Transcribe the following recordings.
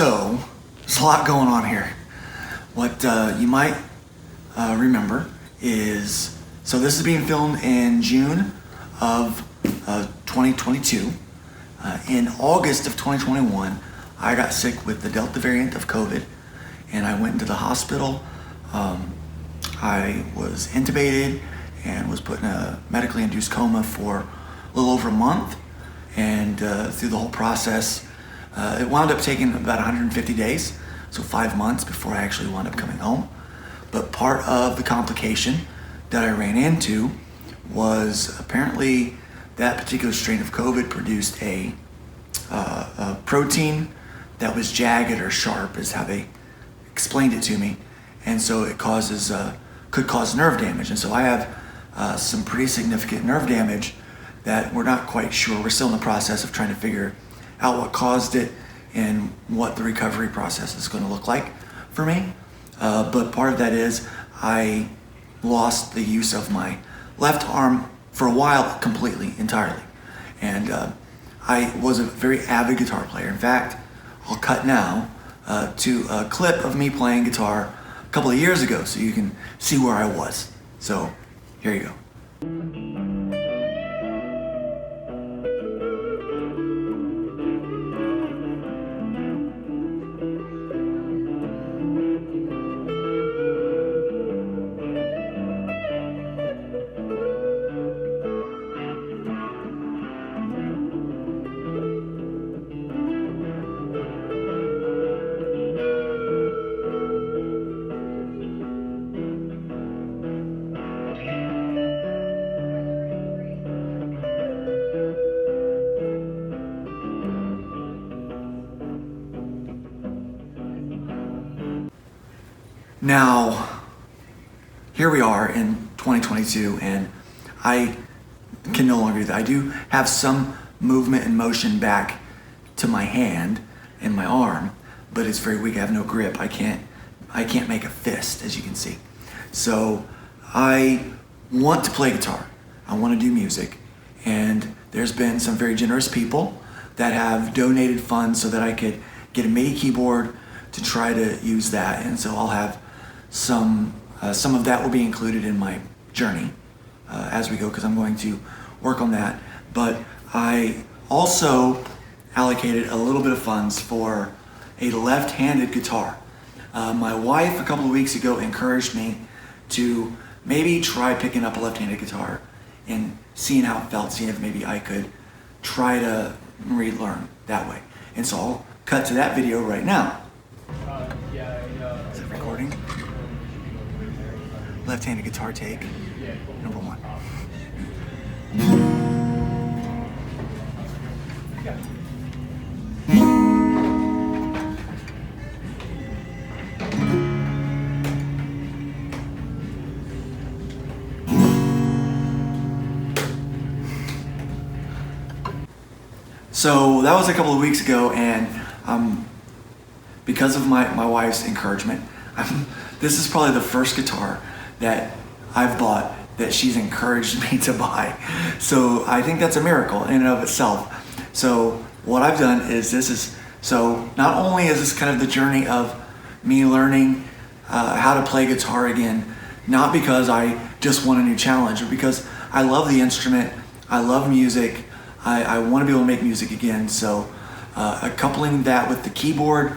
So, there's a lot going on here. What you might remember is, so this is being filmed in June of 2022. In August of 2021, I got sick with the Delta variant of COVID, and I went into the hospital. I was intubated and was put in a medically induced coma for a little over a month, and through the whole process, it wound up taking about 150 days, so 5 months before I actually wound up coming home. But part of the complication that I ran into was apparently that particular strain of COVID produced a protein that was jagged or sharp, is how they explained it to me, and so it could cause nerve damage. And so I have some pretty significant nerve damage that we're not quite sure. We're still in the process of trying to figure out what caused it and what the recovery process is going to look like for me. But part of that is I lost the use of my left arm for a while completely, entirely. And I was a very avid guitar player. In fact, I'll cut now to a clip of me playing guitar a couple of years ago so you can see where I was. So here you go. Now, here we are in 2022, and I can no longer do that. I do have some movement and motion back to my hand and my arm, but it's very weak. I have no grip. I can't make a fist, as you can see. So I want to play guitar. I want to do music, and there's been some very generous people that have donated funds so that I could get a MIDI keyboard to try to use that, and so I'll have some of that will be included in my journey as we go, because I'm going to work on that. But I also allocated a little bit of funds for a left-handed guitar. My wife a couple of weeks ago encouraged me to maybe try picking up a left-handed guitar and seeing how it felt, seeing if maybe I could try to relearn that way. And so I'll cut to that video right now. Is it recording? Left-handed guitar take, number 1. So that was a couple of weeks ago, and because of my wife's encouragement, this is probably the first guitar that I've bought that she's encouraged me to buy. So I think that's a miracle in and of itself. So what I've done is so not only is this kind of the journey of me learning how to play guitar again, not because I just want a new challenge, or because I love the instrument, I love music, I want to be able to make music again. So coupling that with the keyboard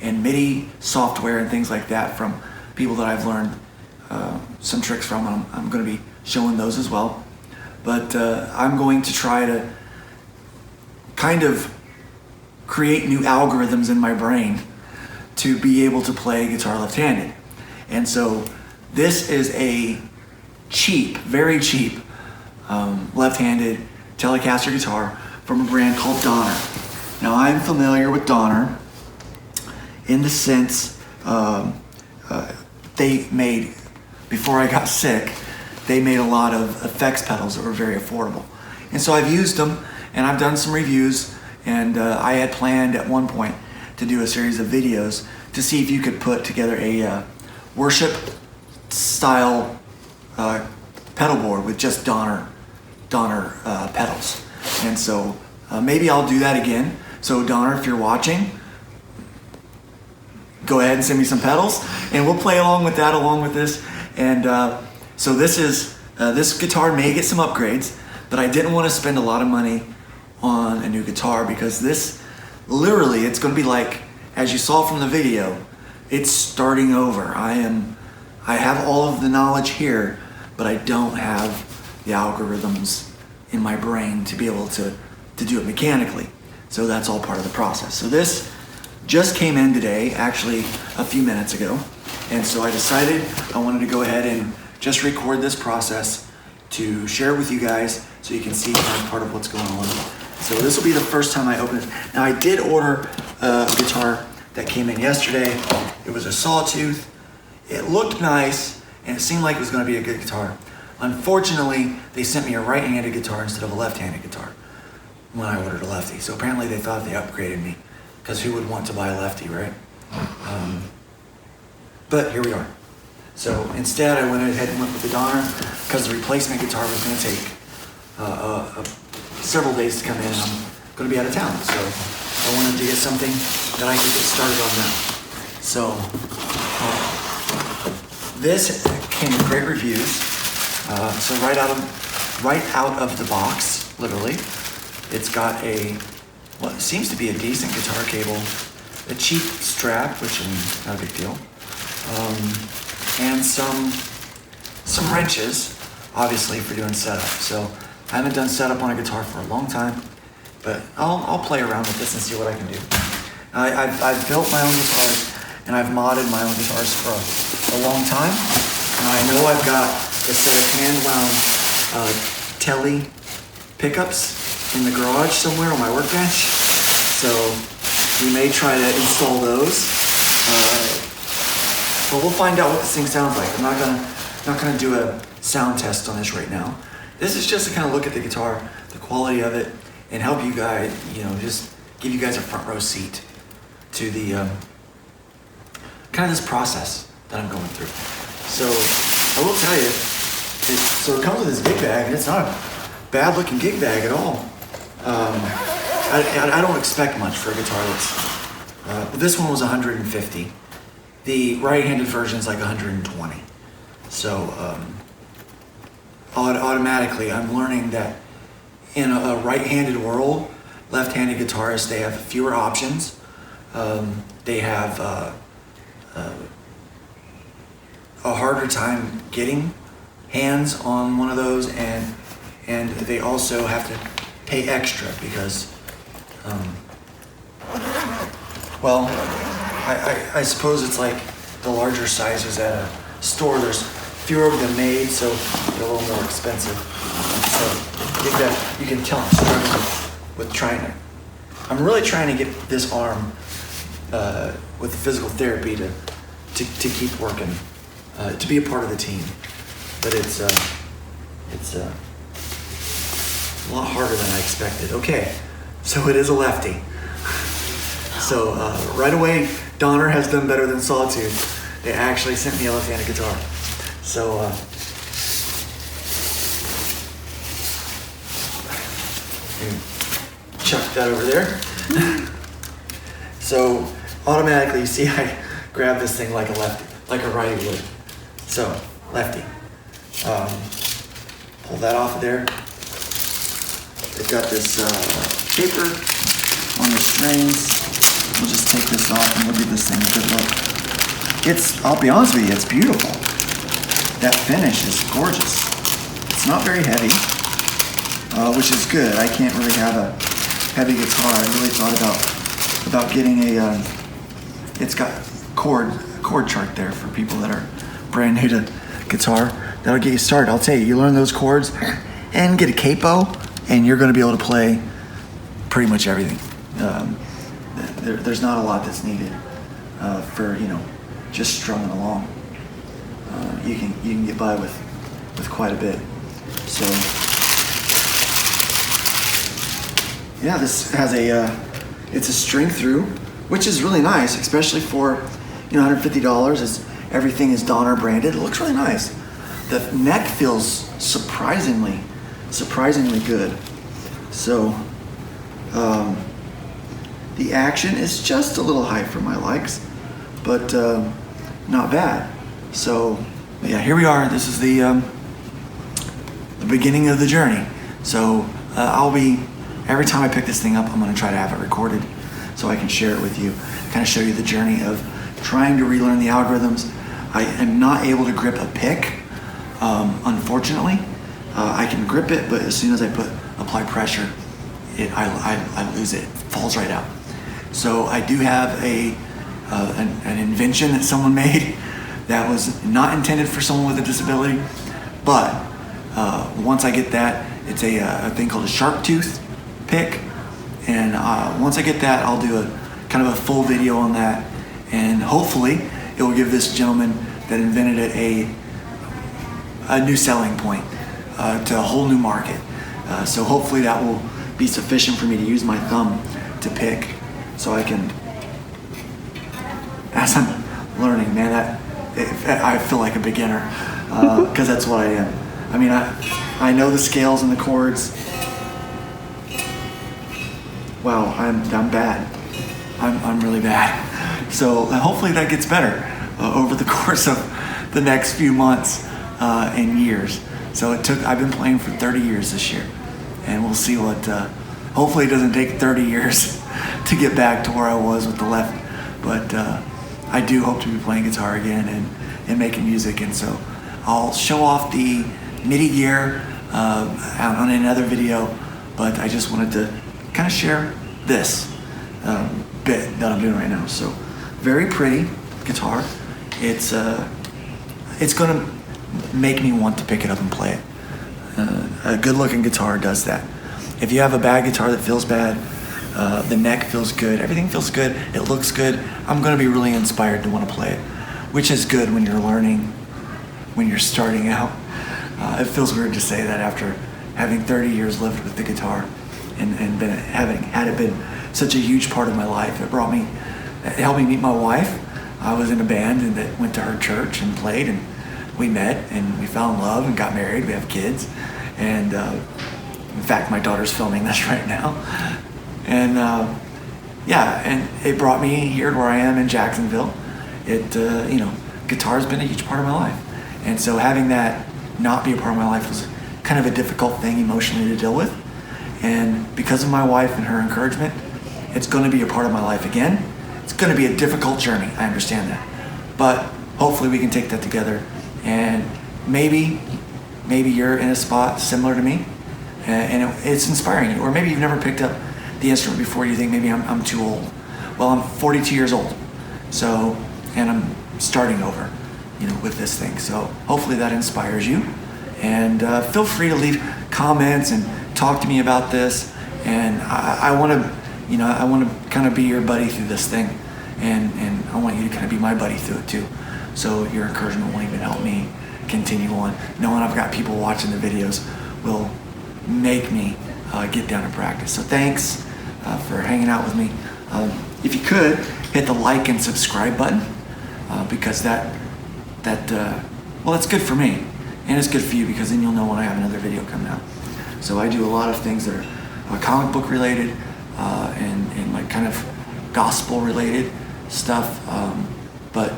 and MIDI software and things like that from people that I've learned some tricks from. I'm going to be showing those as well. But I'm going to try to kind of create new algorithms in my brain to be able to play guitar left-handed. And so this is a cheap, very cheap left-handed Telecaster guitar from a brand called Donner. Now, I'm familiar with Donner in the sense they made, before I got sick, they made a lot of effects pedals that were very affordable. And so I've used them, and I've done some reviews, and I had planned at one point to do a series of videos to see if you could put together a worship style pedal board with just Donner pedals. And so maybe I'll do that again. So Donner, if you're watching, go ahead and send me some pedals, and we'll play along with that, along with this. And so this guitar may get some upgrades, but I didn't want to spend a lot of money on a new guitar, because this, literally, it's going to be like, as you saw from the video, it's starting over. I have all of the knowledge here, but I don't have the algorithms in my brain to be able to do it mechanically. So that's all part of the process. So this just came in today, actually a few minutes ago. And so I decided I wanted to go ahead and just record this process to share it with you guys so you can see kind of part of what's going on. So this will be the first time I open it. Now I did order a guitar that came in yesterday. It was a Sawtooth. It looked nice and it seemed like it was going to be a good guitar. Unfortunately, they sent me a right-handed guitar instead of a left-handed guitar when I ordered a lefty. So apparently they thought they upgraded me, because who would want to buy a lefty, right? But here we are. So instead I went ahead and went with the Donner, because the replacement guitar was going to take several days to come in, and I'm going to be out of town. So I wanted to get something that I could get started on now. So this came with great reviews. So right out of the box, literally, it's got what seems to be a decent guitar cable, a cheap strap, which, I mean, not a big deal, and some wrenches, obviously, for doing setup. So I haven't done setup on a guitar for a long time, but I'll play around with this and see what I can do. I've built my own guitars, and I've modded my own guitars for a long time, and I know I've got a set of hand-wound Tele pickups in the garage somewhere on my workbench, so we may try to install those. But we'll find out what this thing sounds like. I'm not gonna do a sound test on this right now. This is just to kind of look at the guitar, the quality of it, and help you guys, just give you guys a front row seat to the kind of this process that I'm going through. So I will tell you, it comes with this gig bag, and it's not a bad looking gig bag at all. I don't expect much for a guitar that's, this one was 150. The right-handed version is like 120. So automatically I'm learning that in a right-handed world, left-handed guitarists, they have fewer options. They have a harder time getting hands on one of those, and they also have to pay extra because, well, I suppose it's like the larger sizes at a store. There's fewer of them made, so they're a little more expensive. So you can tell I'm struggling with trying to. I'm really trying to get this arm with physical therapy to keep working, to be a part of the team. But it's a lot harder than I expected. Okay, so it is a lefty. So right away, Donner has done better than Sawtooth. They actually sent me a left-handed guitar. So chuck that over there. So automatically, you see, I grab this thing like a lefty, like a righty would. So lefty. Pull that off of there. They've got this paper on the strings. We'll just take this off and we'll give this thing a good look. I'll be honest with you, it's beautiful. That finish is gorgeous. It's not very heavy, which is good. I can't really have a heavy guitar. I really thought about getting it's got chord chart there for people that are brand new to guitar. That'll get you started. I'll tell you, you learn those chords and get a capo, and you're going to be able to play pretty much everything. There's not a lot that's needed for just strumming along. You can get by with quite a bit. So yeah, this has it's a string through, which is really nice, especially for $150. Everything is Donner branded. It looks really nice. The neck feels surprisingly good. So the action is just a little high for my likes, but not bad. So yeah, here we are. This is the beginning of the journey. So I'll be, every time I pick this thing up, I'm going to try to have it recorded so I can share it with you, kind of show you the journey of trying to relearn the algorithms. I am not able to grip a pick, unfortunately. I can grip it, but as soon as I apply pressure, I lose it. It falls right out. So I do have an invention that someone made that was not intended for someone with a disability, but once I get that, it's a thing called a shark tooth pick, and once I get that, I'll do a kind of a full video on that, and hopefully it will give this gentleman that invented it a new selling point to a whole new market. So hopefully that will be sufficient for me to use my thumb to pick, so I can, as I'm learning, man, I feel like a beginner, because that's what I am. I mean, I know the scales and the chords. Wow, I'm bad. I'm really bad. So hopefully that gets better over the course of the next few months and years. So I've been playing for 30 years this year, and we'll see what, hopefully it doesn't take 30 years to get back to where I was with the left, but I do hope to be playing guitar again and making music, and so I'll show off the MIDI gear on another video, but I just wanted to kind of share this bit that I'm doing right now. So very pretty guitar. It's gonna make me want to pick it up and play it. A good looking guitar does that. If you have a bad guitar that feels bad, the neck feels good, everything feels good, it looks good, I'm gonna be really inspired to want to play it, which is good when you're learning, when you're starting out. It feels weird to say that after having 30 years lived with the guitar and having had it been such a huge part of my life. It helped me meet my wife. I was in a band and that went to her church and played, and we met and we fell in love and got married. We have kids, and in fact, my daughter's filming this right now. And yeah, and it brought me here to where I am in Jacksonville. Guitar's been a huge part of my life, and so having that not be a part of my life was kind of a difficult thing emotionally to deal with. And because of my wife and her encouragement, it's going to be a part of my life again. It's going to be a difficult journey, I understand that, but hopefully we can take that together, and maybe you're in a spot similar to me, and it's inspiring you, or maybe you've never picked up the instrument before. You think maybe I'm too old. Well, I'm 42 years old, so, and I'm starting over, with this thing. So hopefully that inspires you, and feel free to leave comments and talk to me about this. And I want to kind of be your buddy through this thing, and I want you to kind of be my buddy through it too. So your encouragement will even help me continue on. Knowing I've got people watching the videos will make me get down to practice. So thanks for hanging out with me. If you could hit the like and subscribe button, because that's good for me, and it's good for you, because then you'll know when I have another video coming out. So I do a lot of things that are comic book related, and like kind of gospel related stuff, but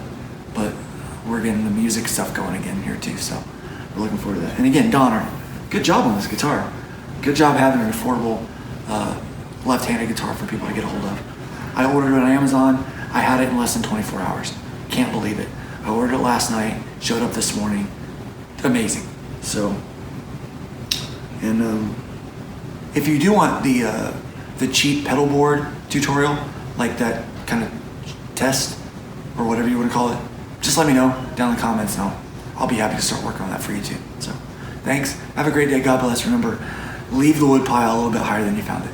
we're getting the music stuff going again here too, so we're looking forward to that. And again, Donner, good job on this guitar. Good job having an affordable left-handed guitar for people to get a hold of. I ordered it on Amazon. I had it in less than 24 hours. Can't believe it. I ordered it last night, showed up this morning. Amazing. So, and if you do want the cheap pedal board tutorial, like that kind of test or whatever you want to call it, just let me know down in the comments, and I'll be happy to start working on that for you too. So thanks. Have a great day. God bless. Remember, leave the wood pile a little bit higher than you found it.